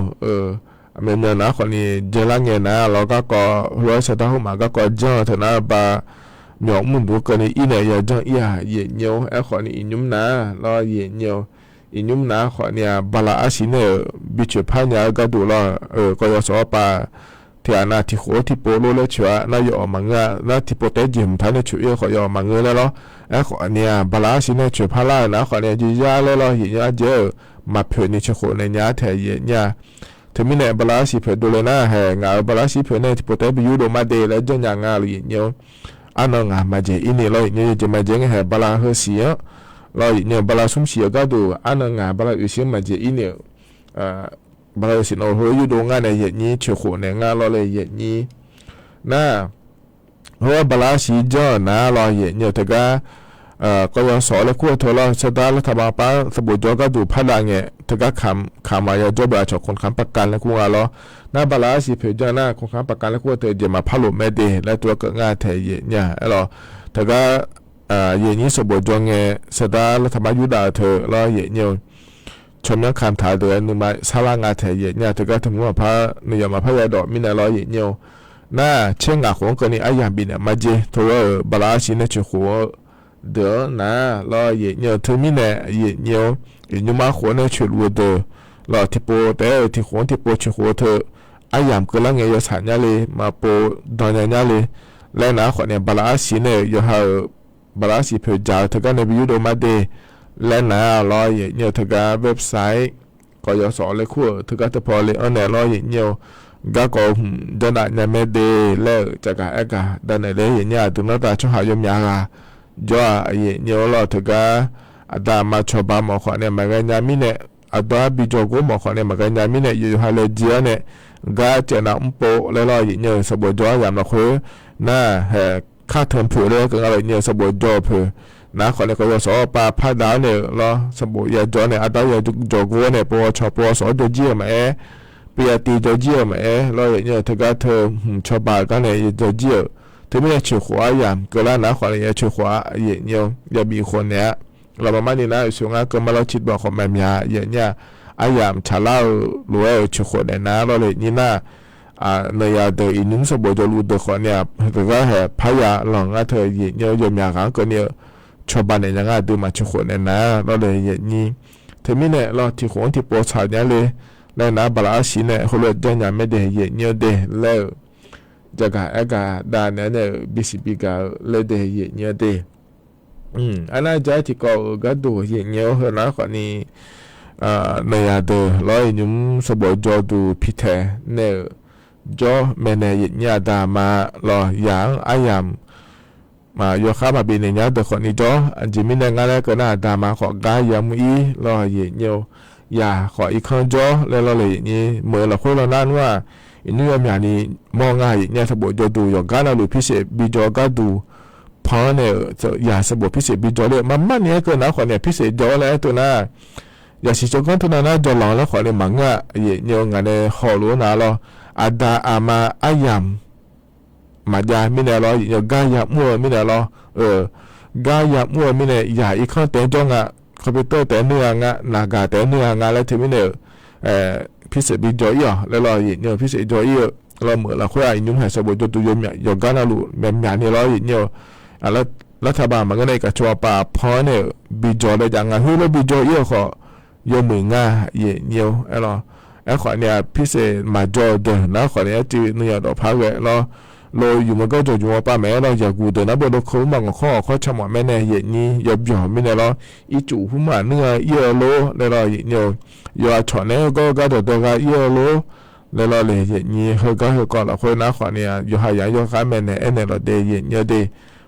เมื่อนะคนนี้เจริญเงินนะเราก็ร้อยสตางค์มาก็จ้างเถอะนะบาหมอกมุ่งดูกันนี่อีเนี่ยอย่าจ้างอีหาเยี่ยเนี่ยไอ้คนนี้อินุ่มนะล้อเยี่ยเนี่ยอินุ่มนะคนเนี่ยบาลาอาศิเนี่ยบิดพันยาก็ดูล้อก็ยอสอปาที่อันนั้นที่หัวที่โปโลเลยชัวน่าอยู่มังงะน่าที่โปเตจิมท่านเนี่ยช่วยขอยมังเงินแล้วล้อไอ้คนเนี่ยบาลาอาศิเนี่ยช่วยพาล่านะคนเนี่ยจีจ้าเลยล้อเห็นยาเจอมาเพื่อนนี่ช่วยคนเนี่ยแทนเยี่ยเนี่ยถึงมีเนี่ยบาลาสีเผือดูเลยนะแห่งาบาลาสีเผือเนี่ยที่โปรเตบิยูโดมาเดแล้วจนอย่างงาเลยเนี่ยอันนั้นงามาเจอินี่เราเนี่ยจะมาเจงแห่บาลาเฮเสียเราเนี่ยบาลาสุ่มเสียก็ดูอันนั้นงาบาลาอุเสียมาเจอิเนี่ยบาลาสิโนเฮยูโดงานในเย็นนี้เชื่อคนเนี่ยงาเราเลยเย็นนี้นะเพราะว่าบาลาสีเจ้านะเราเย็นเนี่ยแต่ก็ยังสอนเลยคู่เธอเราสตาร์รัฐบาลป้าสมุดจอก็ดูพัฒนาเงี้ยเธอก็คำมาอย่าจบแบบฉกคนค้ำประกันแล้วคู่งานเราหน้าบาลาสีเผยเจ้าหน้าคนค้ำประกันแล้วคู่เธอจะมาพัฒน์ไม่ดีและตัวก็ง่ายเทยเนี่ยเราเธอก็อย่างนี้สมุดจอเงี้ยสตาร์รัฐบาลยุดาเธอเราอย่างเนี่ยชมยังคำถ่ายเดือนนึงมาสร้างงานเทยเนี่ยเธอก็ทำว่าพระเนี่ยมาพยาดอกมินาเราอย่างเนี่ยหน้าเช่นงานของคนนี้อายังบินมาเจเธอบาลาสีเนี่ยชื่อหัวเดี๋ยวนะเราเยี่ยเนี่ยถึงมีเนี่ยเยี่ยเนี่ยมาหัวเนี่ยช่วยรู้เด้อเราที่โปแต่ที่หัวที่โปช่วยหัวเธอไอ้ยามก็ลังเงยสัญญาเลยมาโปดอนญาเลยและนะคนเนี่ยบาลาสีเนี่ยอยู่หาบาลาสีเพื่อจ่ายเธอก็ในวิวโดมาเดและนะเราเยี่ยเนี่ยเธอก็เว็บไซต์ก็ยอสอนเลยคู่เธอก็จะพอเลยอันเนี่ยเราเยี่ยเนี่ยก็จะได้เนี่ยไม่เดแล้วจะก็เอกาดันเลยเยี่ยเนี่ยถึงนั้นแต่ช่วยหายมยากาจ้าเยี่ยเนี่ยเราถึงก็อาดามาชอบมาขอเนี่ยมากันยามิเนี่ยอาดาบิจกุมาขอเนี่ยมากันยามิเนี่ยอยู่ฮัลเลเจียเนี่ยก็จะนำโปแล้วเราเยี่ยเนี่ยสมุดจ้ายามเราคุยน่าแห่ค่าเทอมเผื่อเลยก็อะไรเนี่ยสมุดจ้าเผื่อนะขอเนี่ยก็ว่าสอบปาพัดดาวเนี่ยเราสมุดยาจ้าเนี่ยอาดายาจกุเนี่ยปวชอบปวสอเจียมาเปียตีเจียมาเราเยี่ยเนี่ยถึงก็เธอชอบปากันเนี่ยเจียถึงไม่ได้ชื่อหัวยามก็แล้วนะขอเนี่ยชื่อหัวเยี่ยเนี่ยอย่ามีคนเนี่ย เราประมาณนี้นะช่วงนั้นก็มาเราคิดบอกของแม่ยาอย่างเงี้ยอายามชาลาหรือว่าชุกคนนะเราเลยนี่นะในยาเดอินุสบจะรู้เด็กคนเนี่ยแต่ก็เหตุพยาหลังเธอเยี่ยยมยากันก็เนี่ยชาวบ้านเนี่ยยังไงดูมาชุกคนนะเราเลยอย่างนี้ทีนี้เนี่ยเราที่ของที่ปวดขาเนี่ยเลยแล้วนะบลาสิเนี่ยเขาเลยจะยังไม่ได้เยี่ยเดแล้วจะการด่านเนี่ยบิสิบิกาเลยได้เยี่ยเดอันนั้นจะที่เขาก็ดูเยี่ยเหรอนะคนนี้ในยาเดเราอยู่สบจอดูพิเศษเนี่ยจอแม่เนี่ยยาดามาลออย่างอายามมาโยคะมาเป็นเนี่ยเด็กคนนี้จออันจิมิเนี่ยงานแล้วก็น่าดามาขอกายามุยลอเยี่ยยาขออีกครั้งจอแล้วเราเลยนี่เมื่อเราคุยเรานั่นว่าอินุยามอย่างนี้มองง่ายเนี่ยสบจอดูอย่างการเราพิเศษบิจอก็ดูพอเนี่ยจะยาสบพิเศษบิจอเลยมันเนี่ยก็นะคนเนี่ยพิเศษจอแล้วตัวน่ะอย่าสิจงกันตัวน่ะจอหลังแล้วขอเลยมังอ่ะเนี่ยงานเนี่ยขอรู้นะเราอาดาอามาอายามมายาไม่แน่รออย่างกายามัวไม่แน่รอกายามัวไม่แน่อย่าอีกข้อแต่จ้องอ่ะคอมพิวเตอร์แต่เนื้องอ่ะนากาแต่เนื้องอ่ะแล้วถึงไม่แน่พิเศษบิจอยอ่ะแล้วรออย่างเนี่ยพิเศษจอยเราเหมือนเราคุยยุ่งหายสบจตุยมอย่างการเราแม่นอย่างนี้รออย่างเนี่ยแล้วรัฐบาลมันก็ในกระชับป่าพอเนี่ยบิจอยได้ยังไงเฮ้ยแล้วบิจอยขอยมมือง่าเนี่ยอะไรไอ้ขวานเนี่ยพิเศษมาจอเดินนะขวานเนี่ยจีเนี่ยดอกพักแหวะเราอยู่มันก็จะอยู่ว่าป้าแม่เราอยากกูเดินนะบนรถเขาบางข้อชะมอแม่เนี่ยอย่างนี้ยบหย่อไม่เนี่ยเราอีจู่ผู้มาเนื้อเยอะโลแล้วเราเนี่ยอยู่ฉอนเนี่ยก็เดินกันเยอะโลแล้วเราเลยอย่างนี้เขาก็เราคนนะขวานเนี่ยอยู่หายอยู่ข้ามแม่เนี่ยเนี่ยเราเดียเนี่ยเดีย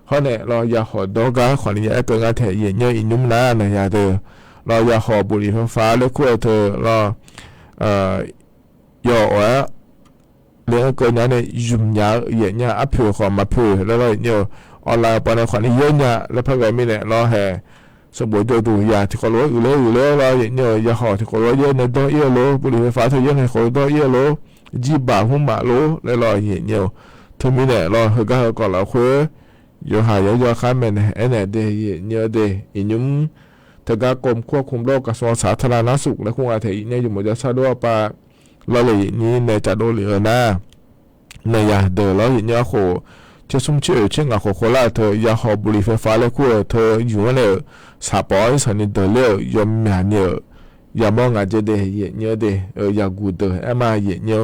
เพราะเนี่ยเราอยากหอดดอกขวานเนี่ยก็งานแถอย่างเนี่ยอินุ่มนะเนี่ยอยากเดินเราอยากหอบุหรี่ไฟฟ้าแล้วคุยเธอเรา有我两个人的用药也呢阿婆和马婆，แล้วเราเนี่ยออนไลน์ปนคนนี้เยอะเนี่ยแล้วพอไม่เนี่ยเราแห่สมบูรณ์ดูยาที่เขารู้อยู่แล้วเราเนี่ยยาห่อที่เขารู้เยอะในตัวเยอะโลบุหรี่ไฟฟ้าที่เยอะในเขาตัวเยอะโลจีบหุ่มมาโลแล้วเราเนี่ยทุกมีเนี่ยเราก็เราคุยอยู่หายอยู่ข้ามแม่เนี่ยเนี่ยเดียเนี่ยเดียอีนุ่มแต่ก็กรมควบคุมโรคกระทรวงสาธารณสุขและคงอาศัยเนี่ยอยู่หมดจะทราบว่าปาเราเลยนี่ในจัดโดเหลือหน้าในยาเดอเราเห็นยาโคจะสุ่มเชื่อเช่นกับโคราเธอยาหอบุหรี่ไฟฟ้าและคู่เธออยู่เนี่ยสาปอยสันนิษฐานเลยยอมแม่เนี่ยยามองอาจจะเดย์เนี่ยเดยากูเดอมาเนี่ย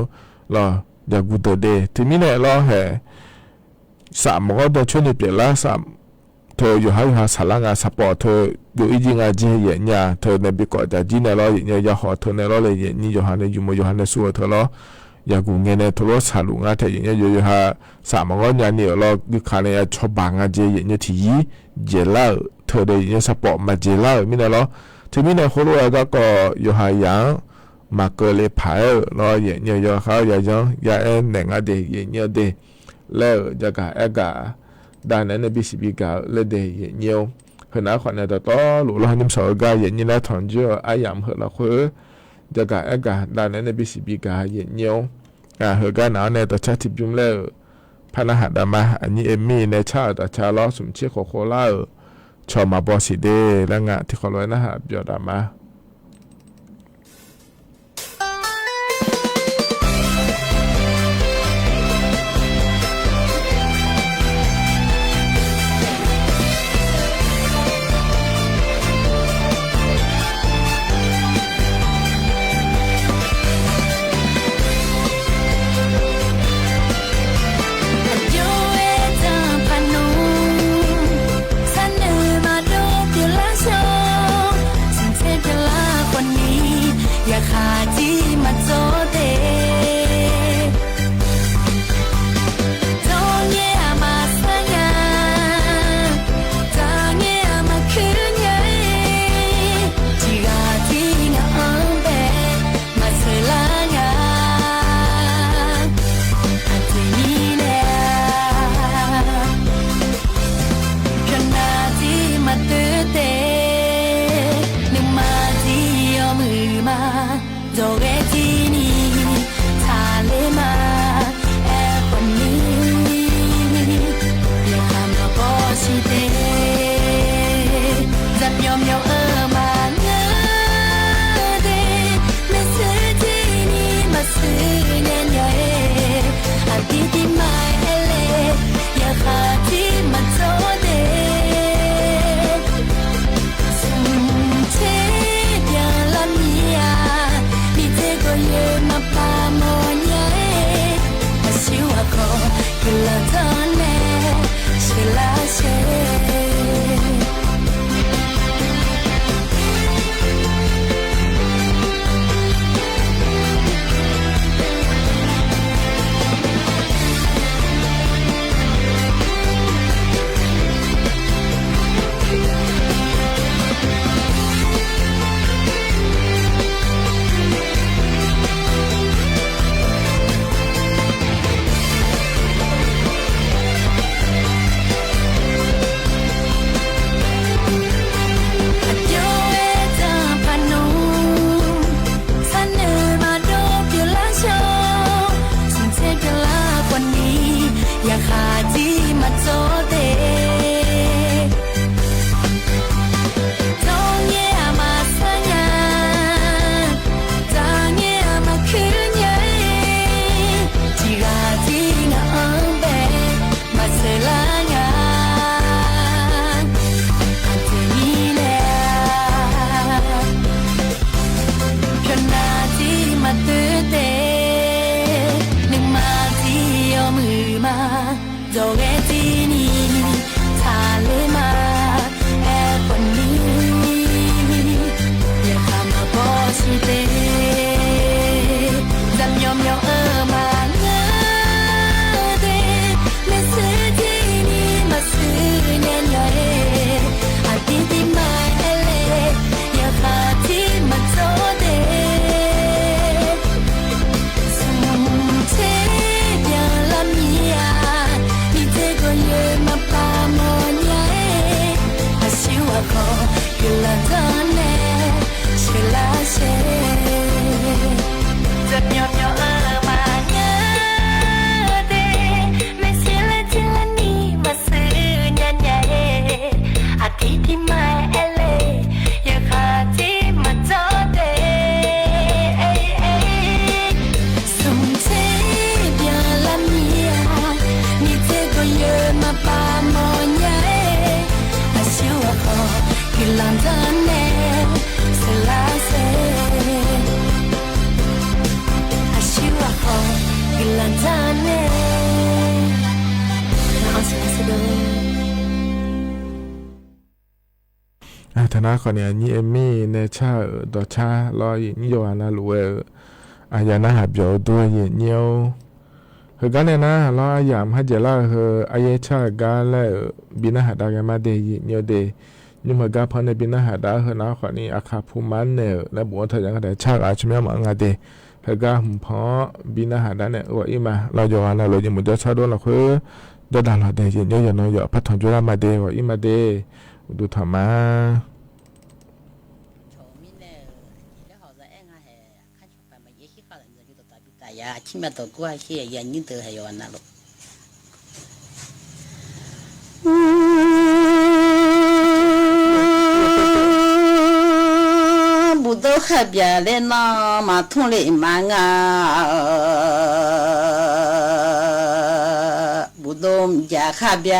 เรายากูเดเดที่มีเนี่ยเราแห่สามก็ต้องช่วยในเปลี่ยนละสามเธออยู่หาสาระงานสปอร์ตเธออยู่อีกงานจีเนี่ยเธอในบิกอดจีเนี่ยเราเนี่ยยาหอเธอเนี่ยเราเลยนี่อยู่หาในอยู่มาอยู่หาในส่วนเธอเราอยากกูเงินเนี่ยทุกสารุงาเธอเนี่ยอยู่หาสามก็เนี่ยเราดูขาเนี่ยชอบบางงานจีเนี่ยที่เจล่าเธอได้เนี่ยสปอร์ตมาเจล่ามีเนี่ยเราที่มีเนี่ยคนรู้ก็อยู่หาอย่างมาเกลือผายเราเนี่ยอยู่หาอย่างหนังอะไรเนี่ยเดแล้วจะกะด้านนั้นบิสิบิกาเลเดยเนียวเห็นอะไรเนี่ยแต่ต่อหลุดเราหิมสกาอย่างนี้นะถอนเจ้าอายามเหรอคือจะกะด้านนั้นบิสิบิกาอย่างเนียวเหรอกันเอาเนี่ยแต่ชาติจุ่มแล้วพนักหัดมาอันนี้เอมี่ในชาแต่ชาล้อสมเชี่ยโคล่าชอมาบอสิเดแล้วงะที่เขาเลยนะฮะเบียดมาThat 喵嘛我的，没事的你嘛思念呀哎，啊弟弟嘛嘞，呀哈弟嘛走的，从前边拉米呀，你这个月嘛把莫呀哎，啊西瓦口给了他呢，谁来谁？ธนาคนเนี่ยนี่เอมี่เนชาดอชาลอยนี่โยอานาลูเออายานาหาเบียวตัวเยเนียวเฮกันเนี่ยนะลอยยามฮัจเจล่าเฮอายชากาและบินาหาดากามาเดยเนียวเดยุมกาพันในบินาหาดาเฮนาคนนี้อาคาภูมันเนี่ยและบัวเธอยังได้ชากอาชเมียมังอาเดเฮกาหุมพอบินาหาดาเนี่ยว่าอีมาเราโยอานาเราจะมุดชาโดนละคือดอดาลอเดยเนียวอย่างน้อยพัฒนจุรามาเดว่าอีมาเดดูธรรมะ呀，起码到过去也人都还要那了。不到海边来那马桶里忙啊，不到家海边。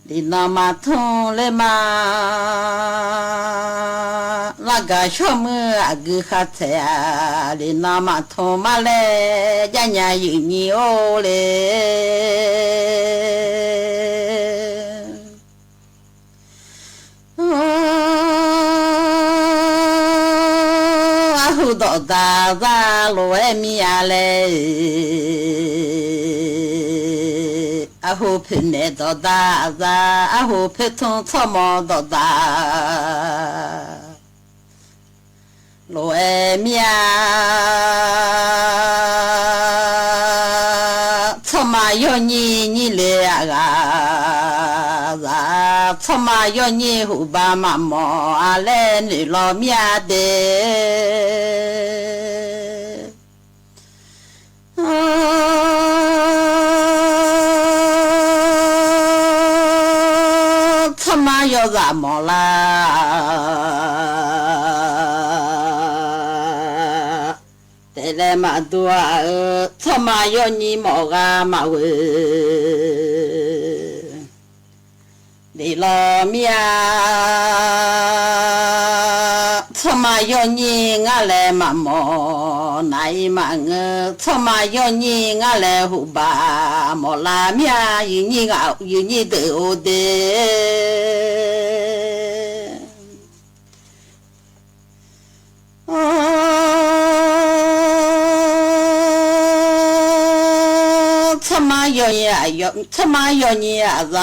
你那马桶来嘛，那个小么啊个哈子呀，你那马桶嘛嘞，人家有你哦嘞，啊后到大大路外面嘞。阿虎皮内到大子，阿虎皮从草帽到大，路外面草马要你来啊，草马要你后爸妈妈来你老面的。他妈要咋么啦？带来嘛多他妈要你毛个嘛喂，你老命，他妈要你俺来嘛毛，那一嘛他妈要你俺来胡吧，毛拉命有你都的。他妈要你啊要，他妈要你啊子，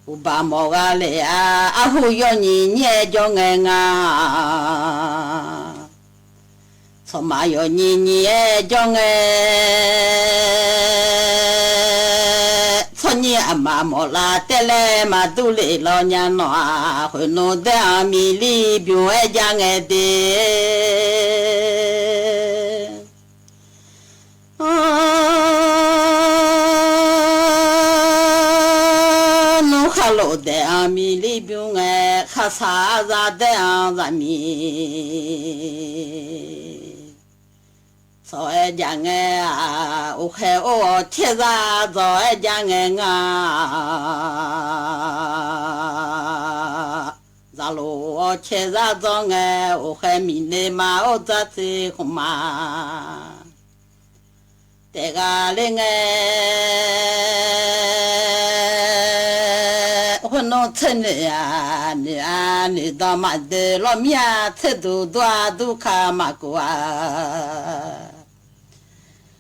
我把毛个来啊，阿虎要你捏叫俺啊，他妈要你捏叫俺。你阿妈莫拉得来嘛都来老娘喏，会弄得阿米里边爱讲爱的，弄哈老的阿米里边爱哈啥啥的阿啥米。早爱讲哎啊，我还我贴啥早爱讲哎啊，咋路我贴啥早哎，我还明年嘛我咋子红嘛，这个嘞哎，我弄成了呀，你到嘛的老面吃多都看嘛过啊。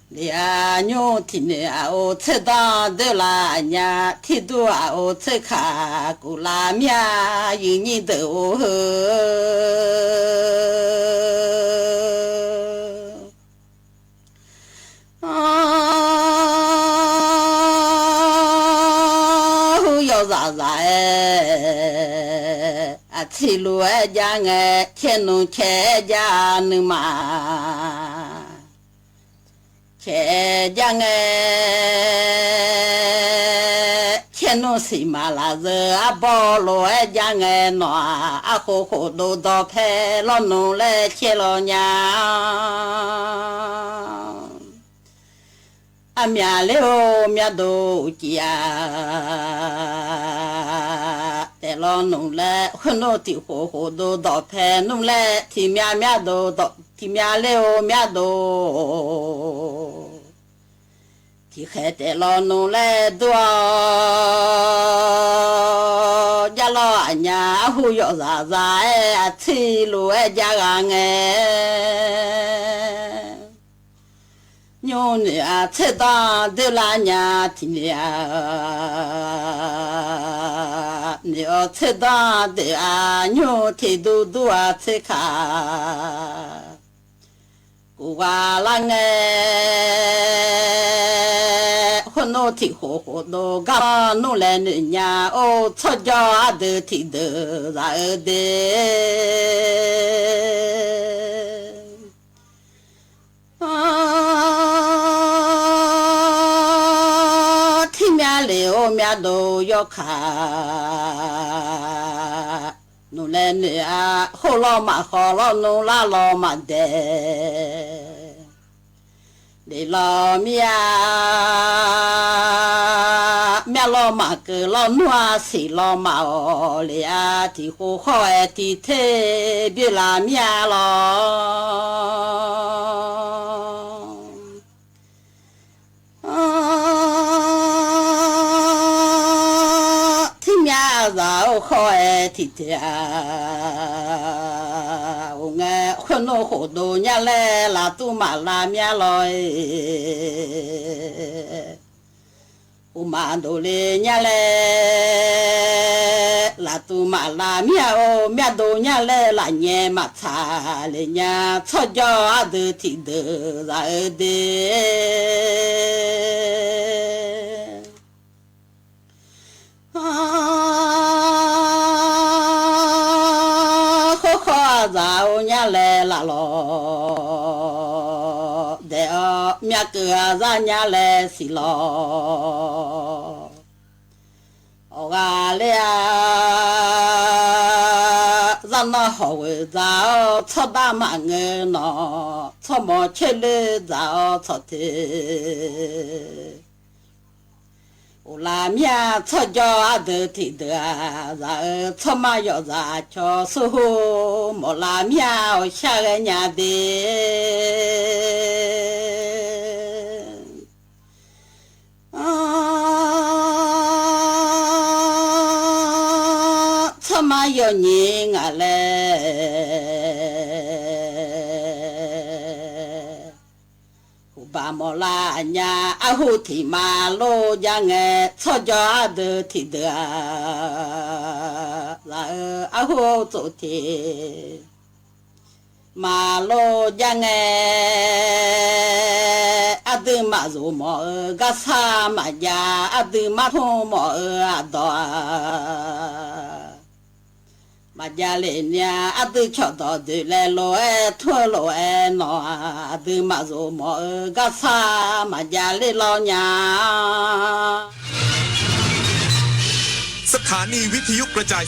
你啊，牛听的啊，我吃当的啦呀，听多啊，我吃卡古拉面，有你都好。要啥啥哎，啊，吃路哎讲哎，天农天家能嘛。天将哎，天弄谁嘛啦子啊？包罗哎将哎喏，啊火火都到派老农来接老娘，啊面了面都家，带老农来很多的火火都到派农来，天面都到。天面了面多，天海带老农来多，家老娘胡要啥啥哎，吃路哎家人哎，牛女啊吃当的啦娘听啊，你要吃当的啊牛听都啊吃卡。我啦哎，我弄提火弄个弄来人家哦，吵架的提的啥的，天面了面都要看。弄来你啊，好老嘛好老，弄啦老嘛的，你老面面老嘛个老暖谁老嘛哦，你啊地好好哎地太别啦面咯，天面老好哎地太啊，我爱很多好多年来拉都嘛拉面了哎。我妈都来年来，拉都嘛拉面哦，面都年来拉年嘛茶来年吵架都听得啥的，好好咋我年来拉咯，的哦。မြတ်ကဇာညာလဲစီလောဩကလေဇာနာဟောဝေဇာသဒ္ဒမငေနောသမချေလေဇာသတေ乌拉面出家的提的，然出马要啥叫时候，莫拉面下个年的，出马要人啊嘞。巴莫拉呀，阿胡提马路样哎，吵架的提的，然后阿胡走的马路样哎，阿的马路么个啥嘛呀，阿的马通么阿多。马家里呢，阿都瞧到的来罗哎，拖罗哎喏，阿都马做么个啥？马家里老娘。สถานีวิทยุกระจาย